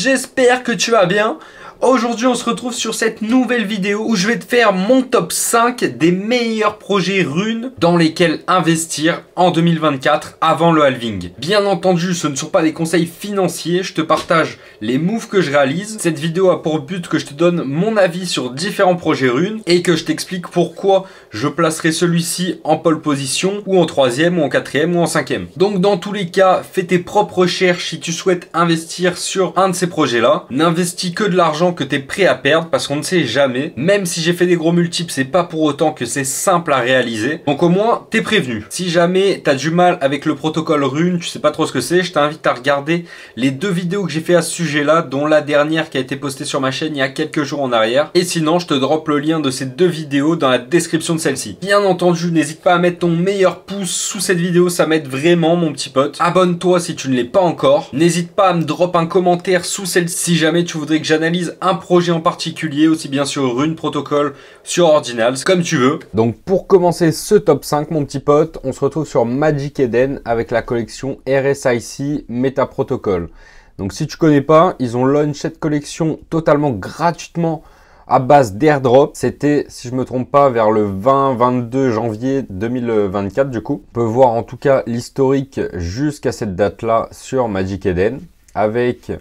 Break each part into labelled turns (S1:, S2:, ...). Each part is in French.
S1: j'espère que tu vas bien. Aujourd'hui on se retrouve sur cette nouvelle vidéo où je vais te faire mon top 5 des meilleurs projets runes dans lesquels investir en 2024 avant le halving. Bien entendu, ce ne sont pas des conseils financiers, je te partage les moves que je réalise. Cette vidéo a pour but que je te donne mon avis sur différents projets runes et que je t'explique pourquoi je placerai celui-ci en pole position ou en 3e ou en 4e ou en 5e. Donc dans tous les cas, fais tes propres recherches si tu souhaites investir sur un de ces projets-là. N'investis que de l'argent que tu es prêt à perdre parce qu'on ne sait jamais. Même si j'ai fait des gros multiples, c'est pas pour autant que c'est simple à réaliser. Donc au moins, t'es prévenu. Si jamais t'as du mal avec le protocole rune, tu sais pas trop ce que c'est, je t'invite à regarder les 2 vidéos que j'ai fait à ce sujet-là, dont la dernière qui a été postée sur ma chaîne il y a quelques jours en arrière. Et sinon, je te drop le lien de ces 2 vidéos dans la description de celle-ci. Bien entendu, n'hésite pas à mettre ton meilleur pouce sous cette vidéo, ça m'aide vraiment mon petit pote. Abonne-toi si tu ne l'es pas encore. N'hésite pas à me drop un commentaire sous celle-ci si jamais tu voudrais que j'analyse un projet en particulier, aussi bien sur Rune Protocol, sur Ordinals, comme tu veux. Donc pour commencer ce top 5 mon petit pote, on se retrouve sur Magic Eden avec la collection RSIC Meta Protocol. Donc si tu connais pas, ils ont launch cette collection totalement gratuitement à base d'airdrop. C'était, si je me trompe pas, vers le 20-22 janvier 2024 du coup. On peut voir en tout cas l'historique jusqu'à cette date-là sur Magic Eden avec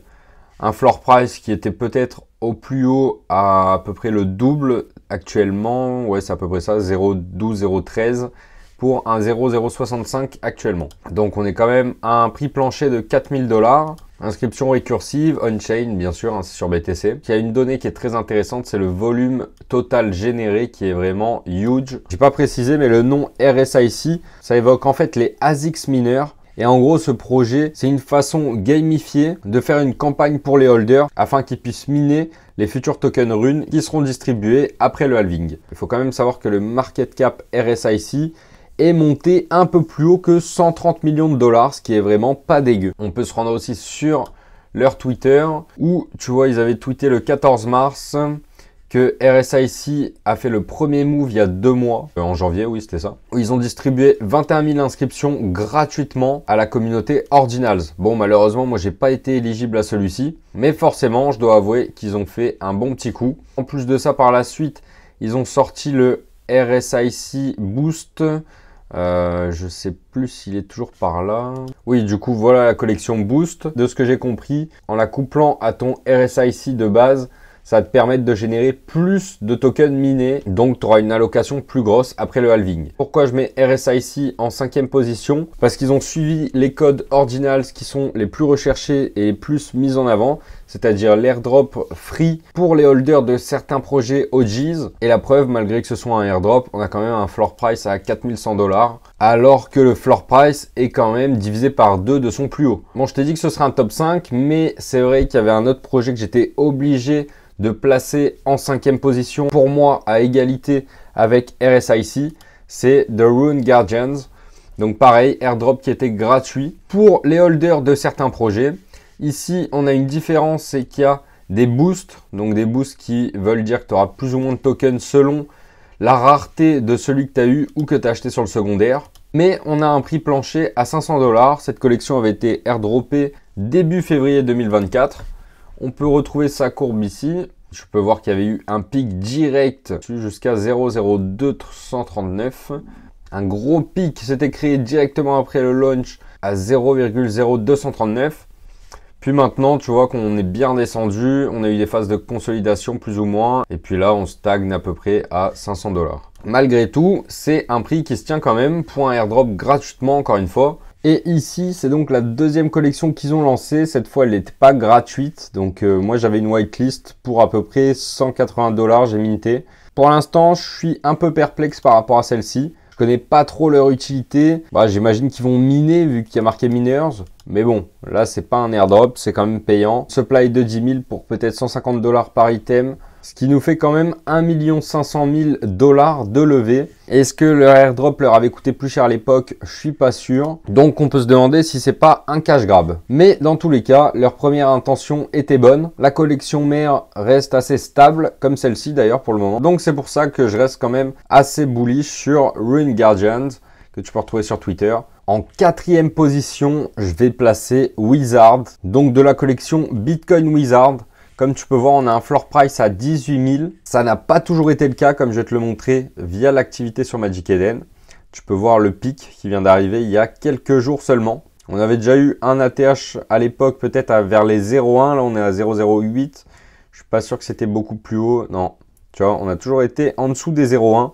S1: un floor price qui était peut-être au plus haut à peu près le double actuellement. Ouais, c'est à peu près ça, 0,12, 0,13 pour un 0,065 actuellement. Donc on est quand même à un prix plancher de 4000 $. Inscription récursive, on-chain bien sûr, hein, c'est sur BTC. Il y a une donnée qui est très intéressante, c'est le volume total généré qui est vraiment huge. J'ai pas précisé, mais le nom RSIC, ça évoque en fait les ASICs mineurs. Et en gros, ce projet, c'est une façon gamifiée de faire une campagne pour les holders afin qu'ils puissent miner les futurs tokens runes qui seront distribués après le halving. Il faut quand même savoir que le market cap RSIC est monté un peu plus haut que 130 millions de $, ce qui est vraiment pas dégueu. On peut se rendre aussi sur leur Twitter où, tu vois, ils avaient tweeté le 14 mars que RSIC a fait le premier move il y a 2 mois, en janvier, oui c'était ça, où ils ont distribué 21 000 inscriptions gratuitement à la communauté Ordinals. Bon, malheureusement, moi j'ai pas été éligible à celui-ci, mais forcément, je dois avouer qu'ils ont fait un bon petit coup. En plus de ça, par la suite, ils ont sorti le RSIC Boost. Je sais plus s'il est toujours par là. Oui, du coup, voilà la collection Boost. De ce que j'ai compris, en la couplant à ton RSIC de base, ça va te permettre de générer plus de tokens minés, donc tu auras une allocation plus grosse après le halving. Pourquoi je mets RSIC en 5e position? Parce qu'ils ont suivi les codes Ordinals qui sont les plus recherchés et les plus mis en avant, c'est-à-dire l'airdrop free pour les holders de certains projets OGs. Et la preuve, malgré que ce soit un airdrop, on a quand même un floor price à 4100 $, alors que le floor price est quand même divisé par 2 de son plus haut. Bon, je t'ai dit que ce serait un top 5, mais c'est vrai qu'il y avait un autre projet que j'étais obligé de placer en 5e position pour moi à égalité avec RSIC, c'est The Rune Guardians. Donc pareil, airdrop qui était gratuit pour les holders de certains projets. Ici, on a une différence, c'est qu'il y a des boosts, donc des boosts qui veulent dire que tu auras plus ou moins de tokens selon la rareté de celui que tu as eu ou que tu as acheté sur le secondaire. Mais on a un prix plancher à 500 $. Cette collection avait été airdroppée début février 2024. On peut retrouver sa courbe ici. Je peux voir qu'il y avait eu un pic direct jusqu'à 0,0239. Un gros pic s'était créé directement après le launch à 0,0239. Puis maintenant, tu vois qu'on est bien descendu. On a eu des phases de consolidation plus ou moins. Et puis là, on stagne à peu près à 500 $. Malgré tout, c'est un prix qui se tient quand même pour un airdrop gratuitement, encore une fois. Et ici, c'est donc la 2e collection qu'ils ont lancée. Cette fois, elle n'était pas gratuite. Donc, moi, j'avais une whitelist pour à peu près 180 $. J'ai minté. Pour l'instant, je suis un peu perplexe par rapport à celle-ci. Je connais pas trop leur utilité. Bah, j'imagine qu'ils vont miner vu qu'il y a marqué miners. Mais bon, là, c'est pas un airdrop. C'est quand même payant. Supply de 10 000 pour peut-être 150 $ par item. Ce qui nous fait quand même 1 500 000 $ de levée. Est-ce que leur airdrop leur avait coûté plus cher à l'époque? Je suis pas sûr. Donc on peut se demander si c'est pas un cash grab. Mais dans tous les cas, leur première intention était bonne. La collection mère reste assez stable, comme celle-ci d'ailleurs pour le moment. Donc c'est pour ça que je reste quand même assez bullish sur Rune Guardians, que tu peux retrouver sur Twitter.
S2: En quatrième position, je vais placer Wizard, donc de la collection Bitcoin Wizard. Comme tu peux voir, on a un floor price à 18 000. Ça n'a pas toujours été le cas, comme je vais te le montrer via l'activité sur Magic Eden. Tu peux voir le pic qui vient d'arriver il y a quelques jours seulement. On avait déjà eu un ATH à l'époque, peut-être vers les 0,1. Là, on est à 0,08. Je suis pas sûr que c'était beaucoup plus haut. Non, tu vois, on a toujours été en dessous des 0,1.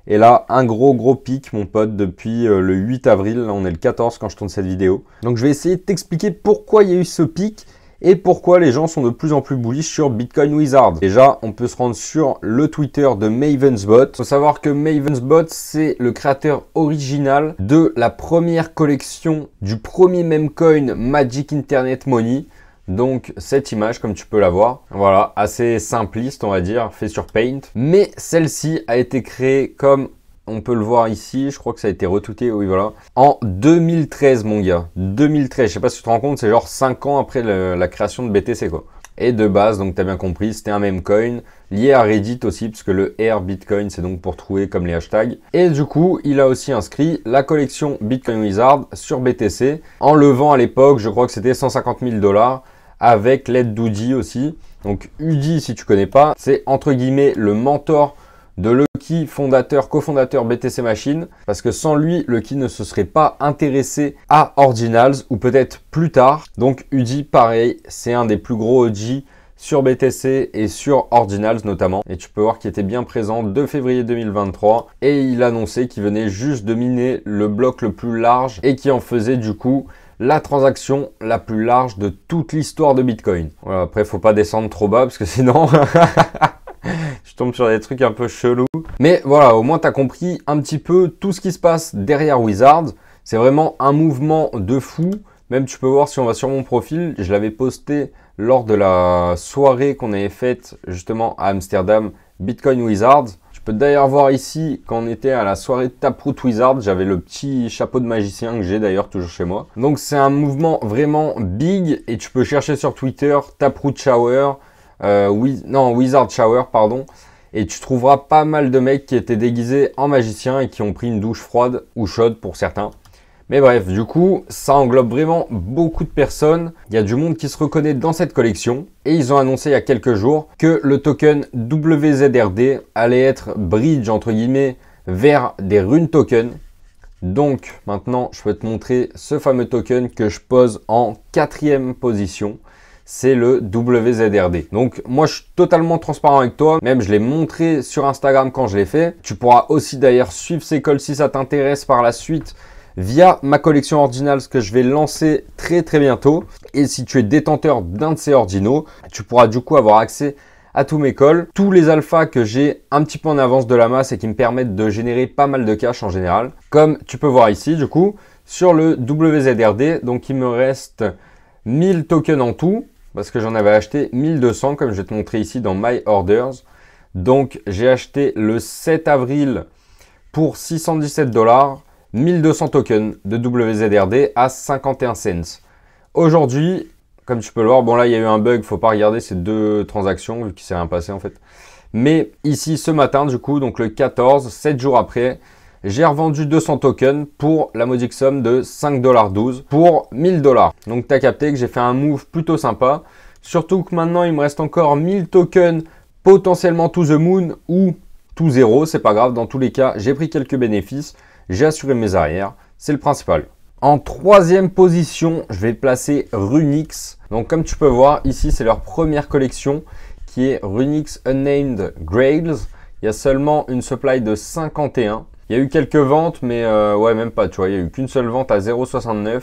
S2: Et là, un gros pic, mon pote, depuis le 8 avril. Là, on est le 14 quand je tourne cette vidéo. Donc, je vais essayer de t'expliquer pourquoi il y a eu ce pic et pourquoi les gens sont de plus en plus bullish sur Bitcoin Wizard. Déjà, on peut se rendre sur le Twitter de Mavensbot. Il faut savoir que Mavensbot, c'est le créateur original de la première collection du premier meme coin Magic Internet Money. Donc cette image, comme tu peux la voir, voilà, assez simpliste on va dire, fait sur Paint. Mais celle-ci a été créée comme on peut le voir ici, je crois que ça a été retweeté, oui voilà, en 2013 mon gars, 2013, je sais pas si tu te rends compte, c'est genre 5 ans après la création de BTC quoi. Et de base, donc tu as bien compris, c'était un meme coin lié à Reddit aussi, puisque le R Bitcoin c'est donc pour trouver comme les hashtags. Et du coup, il a aussi inscrit la collection Bitcoin Wizard sur BTC, en levant à l'époque, je crois que c'était 150 000 $, avec l'aide d'Udi aussi. Donc Udi, si tu connais pas, c'est entre guillemets le mentor de Lucky, cofondateur BTC Machine, parce que sans lui, Lucky ne se serait pas intéressé à Ordinals, ou peut-être plus tard. Donc Udi, pareil, c'est un des plus gros OG sur BTC et sur Ordinals notamment. Et tu peux voir qu'il était bien présent 2 février 2023, et il annonçait qu'il venait juste de miner le bloc le plus large et qui en faisait du coup la transaction la plus large de toute l'histoire de Bitcoin. Voilà, après, faut pas descendre trop bas parce que sinon, je tombe sur des trucs un peu chelous. Mais voilà, au moins, tu as compris un petit peu tout ce qui se passe derrière Wizard. C'est vraiment un mouvement de fou. Même, tu peux voir si on va sur mon profil, je l'avais posté lors de la soirée qu'on avait faite justement à Amsterdam, Bitcoin Wizard. Tu peux d'ailleurs voir ici, quand on était à la soirée Taproot Wizard, j'avais le petit chapeau de magicien que j'ai d'ailleurs toujours chez moi. Donc c'est un mouvement vraiment big et tu peux chercher sur Twitter Taproot Shower, Wizard Shower, pardon. Et tu trouveras pas mal de mecs qui étaient déguisés en magiciens et qui ont pris une douche froide ou chaude pour certains. Mais bref, du coup, ça englobe vraiment beaucoup de personnes. Il y a du monde qui se reconnaît dans cette collection. Et ils ont annoncé il y a quelques jours que le token WZRD allait être bridge, entre guillemets, vers des runes tokens. Donc, maintenant, je peux te montrer ce fameux token que je pose en 4e position. C'est le WZRD. Donc, moi, je suis totalement transparent avec toi. Même, je l'ai montré sur Instagram quand je l'ai fait. Tu pourras aussi d'ailleurs suivre ces calls si ça t'intéresse par la suite, via ma collection Ordinals que je vais lancer très bientôt. Et si tu es détenteur d'un de ces ordinaux, tu pourras du coup avoir accès à tous mes calls, tous les alphas que j'ai un petit peu en avance de la masse et qui me permettent de générer pas mal de cash en général. Comme tu peux voir ici du coup, sur le WZRD, donc il me reste 1000 tokens en tout, parce que j'en avais acheté 1200 comme je vais te montrer ici dans My Orders. Donc j'ai acheté le 7 avril pour 617 $. 1200 tokens de WZRD à 51 cents. Aujourd'hui, comme tu peux le voir, bon là il y a eu un bug, faut pas regarder ces 2 transactions vu qu'il s'est rien passé en fait. Mais ici ce matin du coup, donc le 14, 7 jours après, j'ai revendu 200 tokens pour la modique somme de 5,12 $ pour 1000 $. Donc tu as capté que j'ai fait un move plutôt sympa. Surtout que maintenant il me reste encore 1000 tokens potentiellement to the moon ou to zéro, c'est pas grave, dans tous les cas j'ai pris quelques bénéfices. J'ai assuré mes arrières, c'est le principal. En 3e position, je vais placer Runix. Donc comme tu peux voir, ici c'est leur première collection qui est Runix Unnamed Grails. Il y a seulement une supply de 51. Il y a eu quelques ventes, mais ouais, même pas, tu vois. Il n'y a eu qu'une seule vente à 0,69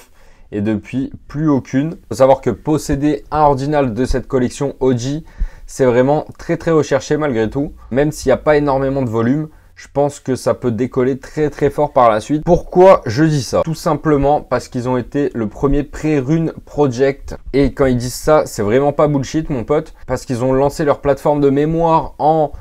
S2: et depuis, plus aucune. Il faut savoir que posséder un ordinal de cette collection OG, c'est vraiment très recherché malgré tout. Même s'il n'y a pas énormément de volume, je pense que ça peut décoller très fort par la suite. Pourquoi je dis ça? Tout simplement parce qu'ils ont été le premier pré-rune project. Et quand ils disent ça, c'est vraiment pas bullshit mon pote. Parce qu'ils ont lancé leur plateforme de mémoire en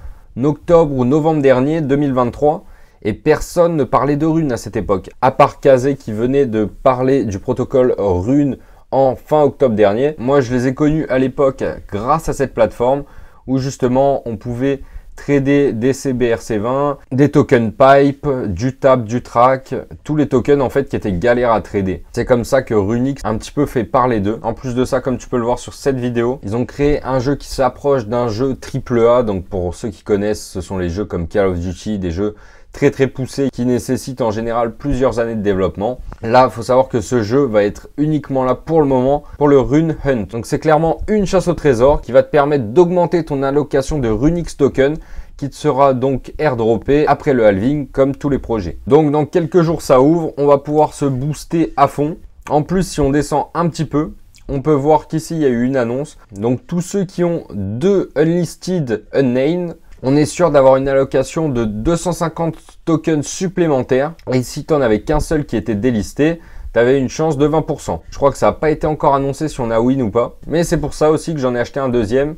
S2: octobre ou novembre dernier, 2023. Et personne ne parlait de rune à cette époque. À part Kazé qui venait de parler du protocole rune en fin octobre dernier. Moi je les ai connus à l'époque grâce à cette plateforme où justement on pouvait trader des CBRC20, des tokens pipe, du tap, du track, tous les tokens en fait qui étaient galères à trader. C'est comme ça que Runix a un petit peu fait parler d'eux. En plus de ça, comme tu peux le voir sur cette vidéo, ils ont créé un jeu qui s'approche d'un jeu AAA. Donc pour ceux qui connaissent, ce sont les jeux comme Call of Duty, des jeux très poussés qui nécessitent en général plusieurs années de développement. Là, il faut savoir que ce jeu va être uniquement là pour le moment pour le Rune Hunt. Donc c'est clairement une chasse au trésor qui va te permettre d'augmenter ton allocation de Runix token qui te sera donc airdroppé après le halving comme tous les projets. Donc dans quelques jours ça ouvre, on va pouvoir se booster à fond. En plus, si on descend un petit peu, on peut voir qu'ici il y a eu une annonce. Donc tous ceux qui ont 2 unlisted unnamed, on est sûr d'avoir une allocation de 250 tokens supplémentaires. Et si tu n'en avais qu'un seul qui était délisté, tu avais une chance de 20%. Je crois que ça n'a pas été encore annoncé si on a win ou pas. Mais c'est pour ça aussi que j'en ai acheté un deuxième.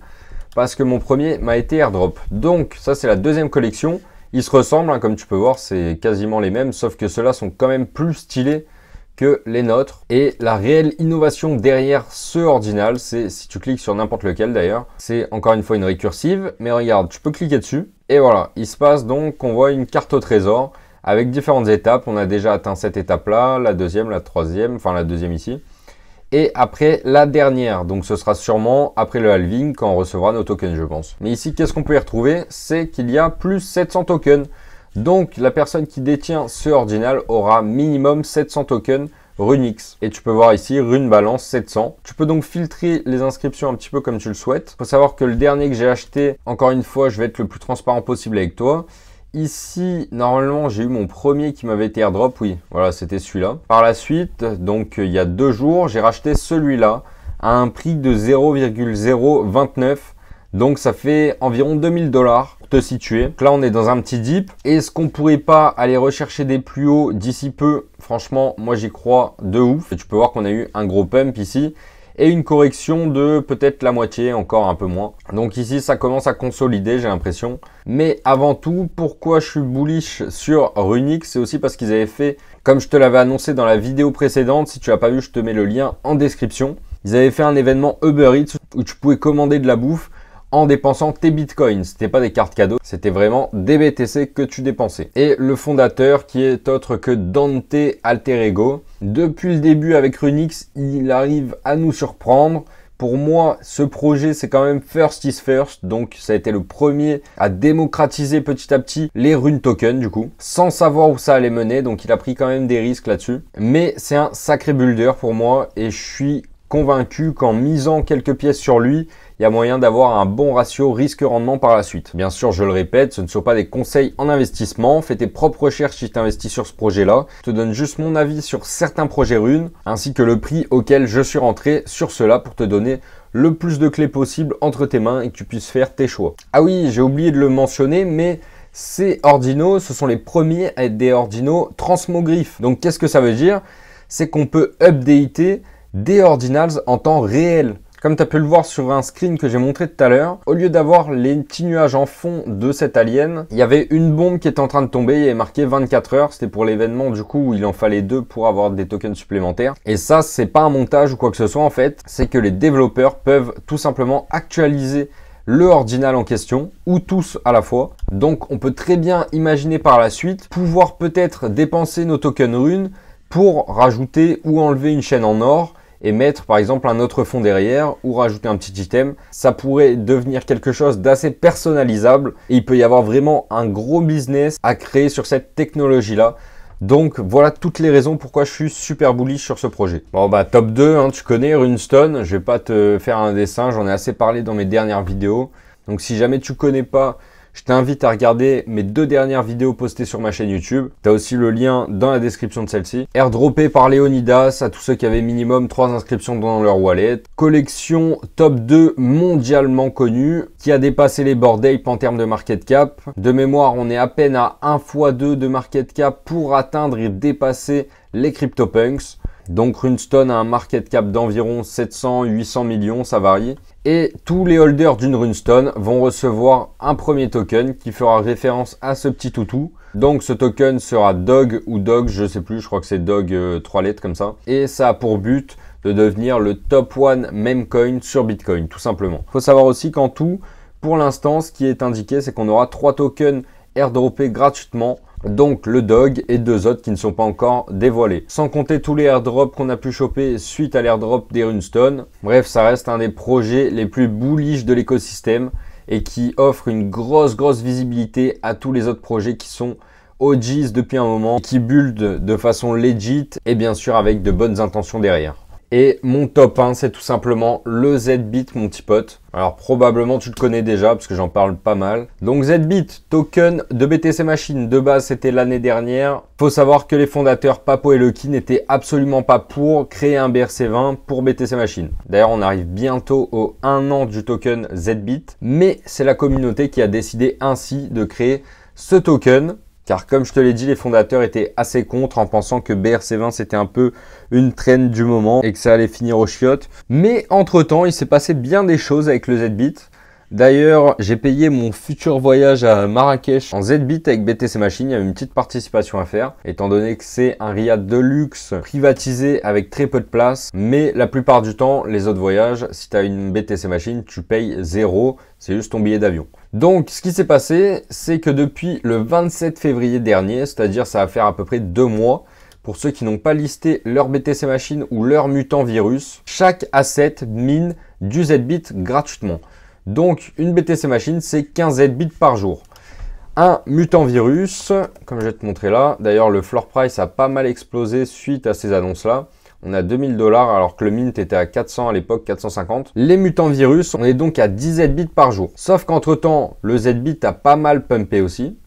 S2: Parce que mon premier m'a été airdrop. Donc ça c'est la deuxième collection. Ils se ressemblent, hein, comme tu peux voir, c'est quasiment les mêmes. Sauf que ceux-là sont quand même plus stylés que les nôtres. Et la réelle innovation derrière ce ordinal, c'est, si tu cliques sur n'importe lequel d'ailleurs, c'est encore une fois une récursive. Mais regarde, tu peux cliquer dessus. Et voilà, il se passe donc qu'on voit une carte au trésor avec différentes étapes. On a déjà atteint cette étape-là, la deuxième, la troisième, enfin la deuxième ici. Et après la dernière, donc ce sera sûrement après le halving quand on recevra nos tokens, je pense. Mais ici, qu'est-ce qu'on peut y retrouver? C'est qu'il y a plus 700 tokens. Donc la personne qui détient ce ordinal aura minimum 700 tokens Runix. Et tu peux voir ici Rune Balance 700. Tu peux donc filtrer les inscriptions un petit peu comme tu le souhaites. Il faut savoir que le dernier que j'ai acheté, encore une fois, je vais être le plus transparent possible avec toi. Ici, normalement, j'ai eu mon premier qui m'avait été airdrop. Oui, voilà, c'était celui-là. Par la suite, donc il y a 2 jours, j'ai racheté celui-là à un prix de 0,029. Donc ça fait environ 2000 $ pour te situer. Donc là on est dans un petit dip. Est-ce qu'on pourrait pas aller rechercher des plus hauts d'ici peu? Franchement, moi j'y crois de ouf. Et tu peux voir qu'on a eu un gros pump ici. Et une correction de peut-être la moitié, encore un peu moins. Donc ici ça commence à consolider, j'ai l'impression. Mais avant tout, pourquoi je suis bullish sur Runix? C'est aussi parce qu'ils avaient fait, comme je te l'avais annoncé dans la vidéo précédente, si tu n'as pas vu, je te mets le lien en description. Ils avaient fait un événement Uber Eats où tu pouvais commander de la bouffe en dépensant tes bitcoins. C'était pas des cartes cadeaux, c'était vraiment des BTC que tu dépensais. Et le fondateur qui est autre que Dante Alter Ego, depuis le début avec Runix, il arrive à nous surprendre. Pour moi, ce projet, c'est quand même first is first. Donc, ça a été le premier à démocratiser petit à petit les Rune tokens, du coup, sans savoir où ça allait mener. Donc, il a pris quand même des risques là-dessus. Mais c'est un sacré builder pour moi et je suis convaincu qu'en misant quelques pièces sur lui, il y a moyen d'avoir un bon ratio risque-rendement par la suite. Bien sûr, je le répète, ce ne sont pas des conseils en investissement. Fais tes propres recherches si tu investis sur ce projet-là. Je te donne juste mon avis sur certains projets Rune, ainsi que le prix auquel je suis rentré sur cela pour te donner le plus de clés possible entre tes mains et que tu puisses faire tes choix. Ah oui, j'ai oublié de le mentionner, mais ces ordinaux, ce sont les premiers à être des ordinaux transmogriffes. Donc, qu'est-ce que ça veut dire? C'est qu'on peut updater des ordinals en temps réel. Comme tu as pu le voir sur un screen que j'ai montré tout à l'heure, au lieu d'avoir les petits nuages en fond de cet alien, il y avait une bombe qui était en train de tomber, il y avait marqué 24 heures, c'était pour l'événement du coup où il en fallait 2 pour avoir des tokens supplémentaires. Et ça, c'est pas un montage ou quoi que ce soit en fait, c'est que les développeurs peuvent tout simplement actualiser le ordinal en question, ou tous à la fois. Donc on peut très bien imaginer par la suite pouvoir peut-être dépenser nos tokens Rune pour rajouter ou enlever une chaîne en or et mettre par exemple un autre fond derrière ou rajouter un petit item. Ça pourrait devenir quelque chose d'assez personnalisable et il peut y avoir vraiment un gros business à créer sur cette technologie-là. Donc voilà toutes les raisons pourquoi je suis super bullish sur ce projet. Bon bah top 2, hein, tu connais Runestone, je vais pas te faire un dessin, j'en ai assez parlé dans mes dernières vidéos. Donc si jamais tu connais pas, je t'invite à regarder mes 2 dernières vidéos postées sur ma chaîne YouTube. Tu as aussi le lien dans la description de celle-ci. Airdroppé par Leonidas à tous ceux qui avaient minimum 3 inscriptions dans leur wallet. Collection top 2 mondialement connue qui a dépassé les bored ape en termes de market cap. De mémoire, on est à peine à 1 x 2 de market cap pour atteindre et dépasser les CryptoPunks. Donc Runestone a un market cap d'environ 700-800 millions, ça varie. Et tous les holders d'une Runestone vont recevoir un premier token qui fera référence à ce petit toutou. Donc ce token sera Dog ou Dog, je sais plus, je crois que c'est Dog 3 lettres comme ça. Et ça a pour but de devenir le top 1 meme coin sur Bitcoin, tout simplement. Il faut savoir aussi qu'en tout, Pour l'instant, ce qui est indiqué, c'est qu'on aura 3 tokens airdroppés gratuitement. Donc le dog et 2 autres qui ne sont pas encore dévoilés. Sans compter tous les airdrops qu'on a pu choper suite à l'airdrop des Runestone. Bref, ça reste un des projets les plus bullish de l'écosystème et qui offre une grosse visibilité à tous les autres projets qui sont OGs depuis un moment, qui build de façon legit et bien sûr avec de bonnes intentions derrière. Et mon top 1, c'est tout simplement le ZBit, mon petit pote. Alors probablement tu le connais déjà parce que j'en parle pas mal. Donc ZBit, token de BTC Machine. De base, c'était l'année dernière. Faut savoir que les fondateurs Papo et Lucky n'étaient absolument pas pour créer un BRC20 pour BTC Machine. D'ailleurs, on arrive bientôt au 1 an du token ZBit. Mais c'est la communauté qui a décidé ainsi de créer ce token. Car comme je te l'ai dit, les fondateurs étaient assez contre en pensant que BRC20 c'était un peu une trend du moment et que ça allait finir aux chiottes. Mais entre temps, il s'est passé bien des choses avec le ZBit. D'ailleurs, j'ai payé mon futur voyage à Marrakech en ZBit avec BTC Machine. Il y a une petite participation à faire, étant donné que c'est un riad de luxe privatisé avec très peu de place. Mais la plupart du temps, les autres voyages, si tu as une BTC Machine, tu payes 0. C'est juste ton billet d'avion. Donc, ce qui s'est passé, c'est que depuis le 27 février dernier, c'est-à-dire ça va faire à peu près 2 mois, pour ceux qui n'ont pas listé leur BTC Machine ou leur mutant virus, chaque asset mine du ZBit gratuitement. Donc, une BTC Machine, c'est 15 ZBit par jour. Un mutant virus, comme je vais te montrer là. D'ailleurs, le floor price a pas mal explosé suite à ces annonces-là. On a 2000 $ alors que le mint était à 400 à l'époque, 450. Les mutants virus, on est donc à 10 ZBit par jour. Sauf qu'entre temps, le ZBit a pas mal pumpé aussi.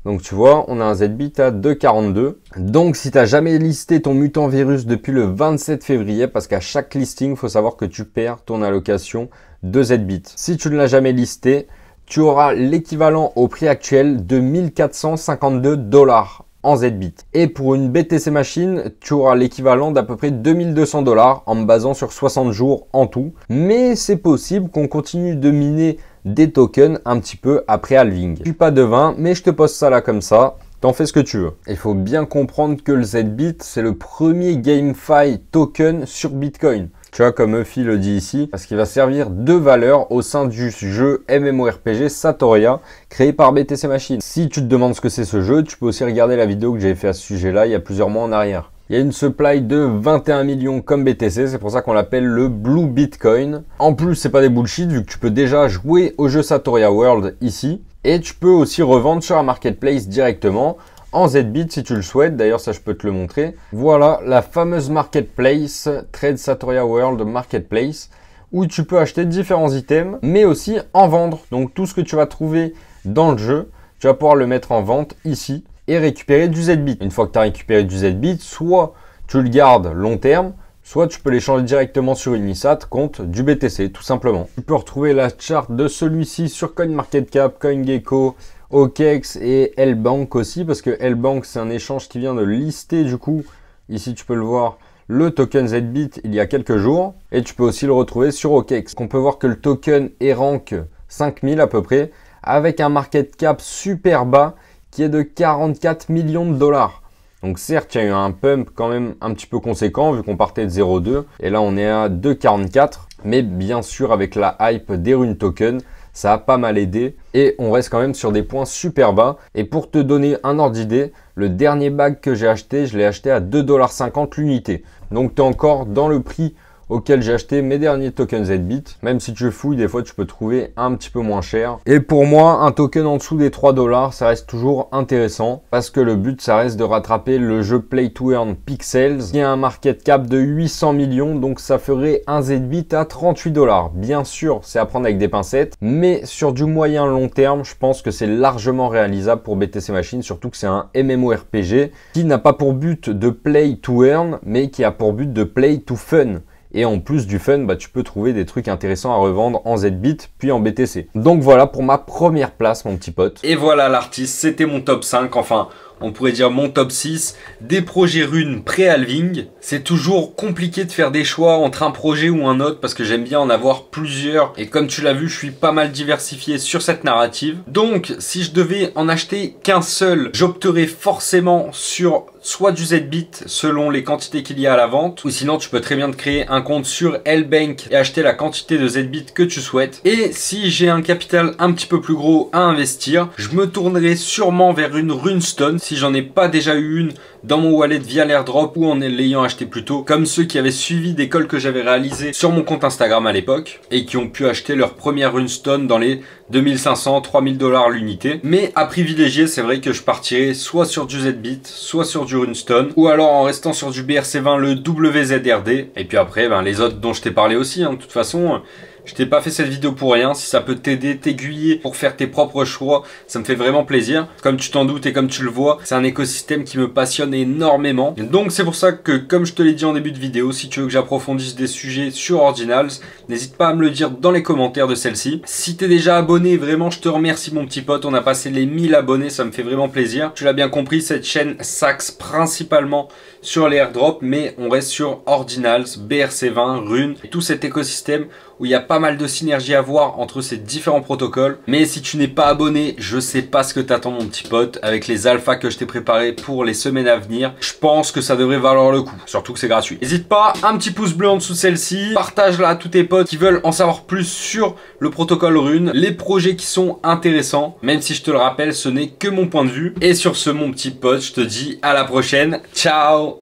S2: Donc tu vois, on a un ZBit à 2,42. Donc si tu n'as jamais listé ton mutant virus depuis le 27 février, parce qu'à chaque listing, il faut savoir que tu perds ton allocation de ZBit. Si tu ne l'as jamais listé, tu auras l'équivalent au prix actuel de 1452 $ en ZBit. Et pour une BTC Machine, tu auras l'équivalent d'à peu près 2200 $ en me basant sur 60 jours en tout. Mais c'est possible qu'on continue de miner des tokens un petit peu après halving. Je suis pas devin, mais je te pose ça là comme ça. T'en fais ce que tu veux. Il faut bien comprendre que le ZBit, c'est le premier GameFi token sur Bitcoin. Tu vois, comme Eufy le dit ici, parce qu'il va servir de valeur au sein du jeu MMORPG Satoria, créé par BTC Machine. Si tu te demandes ce que c'est ce jeu, tu peux aussi regarder la vidéo que j'ai fait à ce sujet-là il y a plusieurs mois en arrière. Il y a une supply de 21 millions comme BTC, c'est pour ça qu'on l'appelle le Blue Bitcoin. En plus, c'est pas des bullshit, vu que tu peux déjà jouer au jeu Satoria World ici. Et tu peux aussi revendre sur un marketplace directement en ZBit si tu le souhaites. D'ailleurs, ça, je peux te le montrer. Voilà la fameuse marketplace, Trade Satoria World Marketplace, où tu peux acheter différents items, mais aussi en vendre. Donc, tout ce que tu vas trouver dans le jeu, tu vas pouvoir le mettre en vente ici et récupérer du ZBit. Une fois que tu as récupéré du ZBit, soit tu le gardes long terme, soit tu peux l'échanger directement sur Unisat contre du BTC, tout simplement. Tu peux retrouver la charte de celui-ci sur CoinMarketCap, CoinGecko, OKEx et Lbank aussi, parce que Lbank, c'est un échange qui vient de lister, du coup, ici tu peux le voir, le token ZBit il y a quelques jours. Et tu peux aussi le retrouver sur OKEx. On peut voir que le token est rank 5000 à peu près, avec un market cap super bas, qui est de 44 millions de $. Donc certes, il y a eu un pump quand même un petit peu conséquent vu qu'on partait de 0,2 et là on est à 2,44. Mais bien sûr avec la hype des Rune Token, ça a pas mal aidé et on reste quand même sur des points super bas. Et pour te donner un ordre d'idée, le dernier bag que j'ai acheté, je l'ai acheté à 2,50 $ l'unité. Donc tu es encore dans le prix auquel j'ai acheté mes derniers tokens ZBit. Même si tu fouilles, des fois tu peux trouver un petit peu moins cher. Et pour moi, un token en dessous des 3 $, ça reste toujours intéressant parce que le but, ça reste de rattraper le jeu Play to Earn Pixels qui a un market cap de 800 millions. Donc ça ferait un ZBit à 38 $. Bien sûr, c'est à prendre avec des pincettes, mais sur du moyen long terme, je pense que c'est largement réalisable pour BTC Machine, surtout que c'est un MMORPG qui n'a pas pour but de Play to Earn, mais qui a pour but de Play to Fun. Et en plus du fun, tu peux trouver des trucs intéressants à revendre en ZBit puis en BTC. Donc voilà pour ma première place, mon petit pote.
S1: Et voilà l'artiste, c'était mon top 5, enfin on pourrait dire mon top 6 des projets Rune pré-halving. C'est toujours compliqué de faire des choix entre un projet ou un autre parce que j'aime bien en avoir plusieurs. Et comme tu l'as vu, je suis pas mal diversifié sur cette narrative. Donc si je devais en acheter qu'un seul, j'opterais forcément sur soit du ZBit selon les quantités qu'il y a à la vente, ou sinon tu peux très bien te créer un compte sur L-Bank et acheter la quantité de ZBit que tu souhaites. Et si j'ai un capital un petit peu plus gros à investir, je me tournerai sûrement vers une Runestone si j'en ai pas déjà eu une dans mon wallet via l'airdrop ou en l'ayant acheté plus tôt, comme ceux qui avaient suivi des calls que j'avais réalisés sur mon compte Instagram à l'époque et qui ont pu acheter leur première Runestone dans les 2500-3000 $ l'unité. Mais à privilégier, c'est vrai que je partirai soit sur du ZBit, soit sur du Runestone, ou alors en restant sur du BRC20, le WZRD. Et puis après, les autres dont je t'ai parlé aussi, hein. De toute façon, je t'ai pas fait cette vidéo pour rien. Si ça peut t'aider, t'aiguiller pour faire tes propres choix, ça me fait vraiment plaisir. Comme tu t'en doutes et comme tu le vois, c'est un écosystème qui me passionne énormément. Donc c'est pour ça que, comme je te l'ai dit en début de vidéo, si tu veux que j'approfondisse des sujets sur Ordinals, n'hésite pas à me le dire dans les commentaires de celle-ci. Si t'es déjà abonné, vraiment je te remercie mon petit pote. On a passé les 1000 abonnés, ça me fait vraiment plaisir. Tu l'as bien compris, cette chaîne s'axe principalement sur les airdrops, mais on reste sur Ordinals, BRC20, Rune, et tout cet écosystème où il y a pas mal de synergie à voir entre ces différents protocoles. Mais si tu n'es pas abonné, je sais pas ce que t'attends mon petit pote. Avec les alphas que je t'ai préparés pour les semaines à venir, je pense que ça devrait valoir le coup, surtout que c'est gratuit. N'hésite pas, un petit pouce bleu en dessous de celle-ci, partage-la à tous tes potes qui veulent en savoir plus sur le protocole Rune, les projets qui sont intéressants, même si je te le rappelle, ce n'est que mon point de vue. Et sur ce mon petit pote, je te dis à la prochaine, ciao.